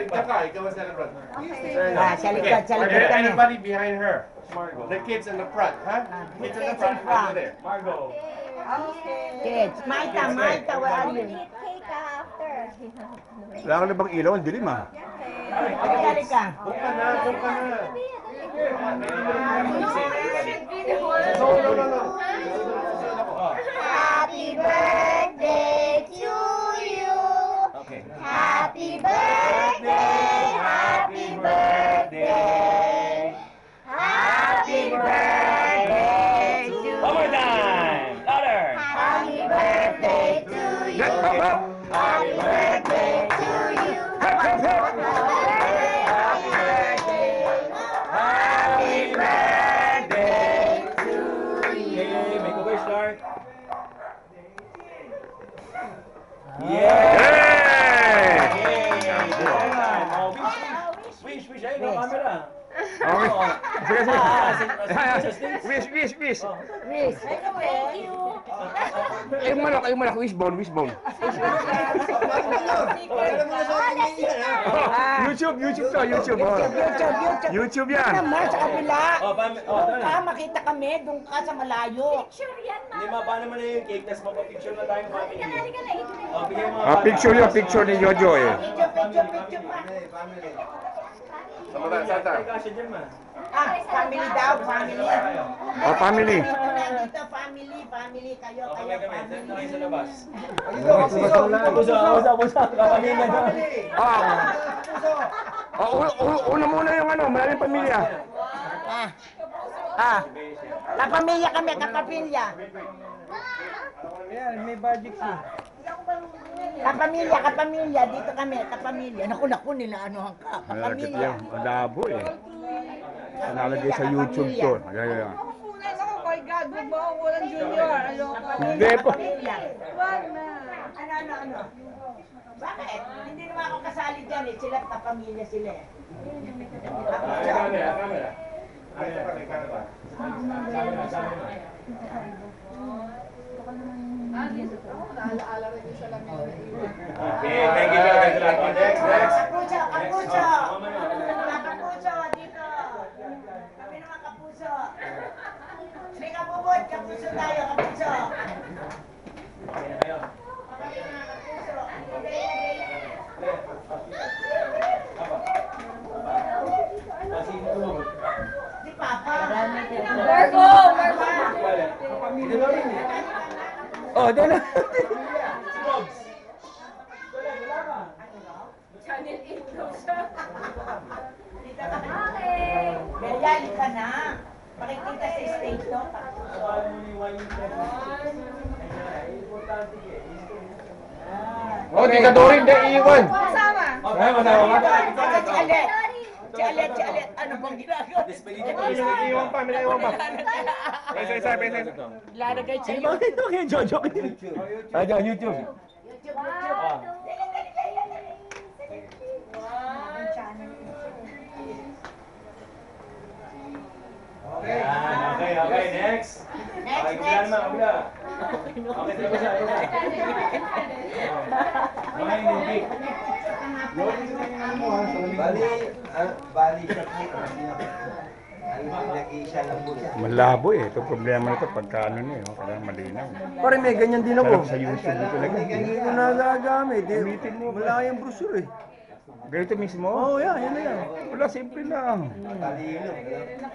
ikaw ang celebrant. Sa likod kami. Everybody behind her. The kids in the front, huh? Kids in the front, over there. Margo. Kids, Maita, where are you? Cake after. Wala ka na bang ilaw? Ang dilim ah. Dali ka. Doon ka na. Happy birthday to you. Okay. Happy birthday. Happy birthday. Happy birthday to you. One more time. Louder. Happy birthday to you. Happy birthday to you. Happy birthday. Happy birthday to you. Okay, make a wish, Lord. Hey! Wish. Ayun, ang camera. Sige. Wish. Wish. Thank you. Ay malak. Wishbone. YouTube to. YouTube yan. Naman sa kabila. Tara. Makita kami doon ka sa malayo. Picture yan, Hindi, ma. paano mo na yung cake, tapos mapapicture na tayo family. Bigyan mo Picture ni Jojo eh. Picture pa. Santa. Kasya dyan, ma. Family daw, family. Family. Dito, family kayo, Okay, kami. Send na kayo sa labas. Puso. Kapamilya na. Una muna yung maraming pamilya. Kapamilya kami, kapamilya. Yan, may budget siya. Kapamilya, dito kami, kapamilya. Naku, nilaanuhan ka, kapamilya. Ang labo eh. Nalagay sa YouTube to. Ayan. Ako, my God, huwag mo ako walang junior. Ayoko. Hindi po. Kapamilya. Wag na. Ano? Bakit? Hindi naman ako kasali dyan eh. Sila, kapamilya sila eh. Okay, thank you. Next. Kapuso! Kapuso, dito! Kami naman kapuso! May kabubot, kapuso tayo, kapuso! Kami naman kapuso! Si Papa! Margo! Oh, doon na. Channel 8 daw siya. Ganyan ka na! Pakikita sa stage to. Di ka doon, hindi iiwan. Kasama. Si Alet, ano bang ginagawa? Iiwan pa. Isa. Lalagay sa Sino ba ito kay Jojo? YouTube. Okay, next. Okay, kabila naman, kabila. Okay, tayo siya. Okay, yung cake. Bali siya po. Nag-iisa lang po siya. Malabo eh. Ito problema nito pagka kailangan malinaw. Pare, may ganyan din ako. Sa YouTube ito talaga. Hindi ko nagagamit. Wala kayong brochure eh. Ganito mismo? Oo, yan na yan. Wala, simple lang. Talino.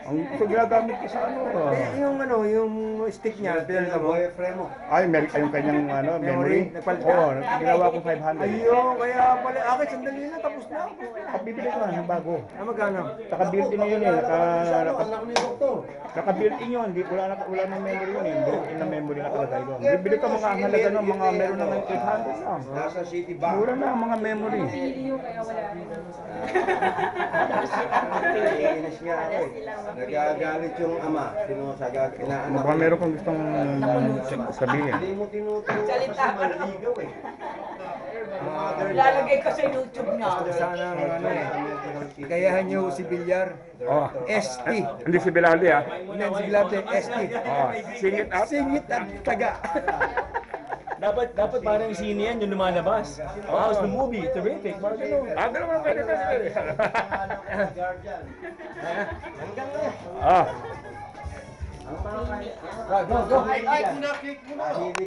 Ang ito ginagamit ko sa Yung stick niya, pinala mo. Boyfriend mo. Ay, yung kanyang memory. Nagpalit ka? Oo, ginawa ko 500. Ayun, kaya pala, akin, sandali na, tapos na ako. Bibili ko ng bago. Magkano? Naka-built-in na yun eh. Anak ni Doktor. Naka-built-in yun. Wala nang memory yun eh. Built-in na memory nakalagay doon. Bibili ka mga halaga ng mga meron ng 800 lang. Nasa City Bank. Mura na ang mga memory. Iinis nga ako eh. Nagagalit yung ama. Inaanak. Mukhang meron kang gustong sabihin. Hindi mo tinuturo kasi maligaw eh. Lalagay ko sa YouTube niya. Sana kayahan niyo si Bilyar. Oh, ST. hindi si Bilaldi ah. Hindi si Bilyar, ST. Oh, sing it out. Singit at taga. Dapat parang yung sine yan, yung lumalabas. House the movie, terrific, mga ganun. Ganun mga pwede kasi. Go, go, go. Ay, kinakik mo na.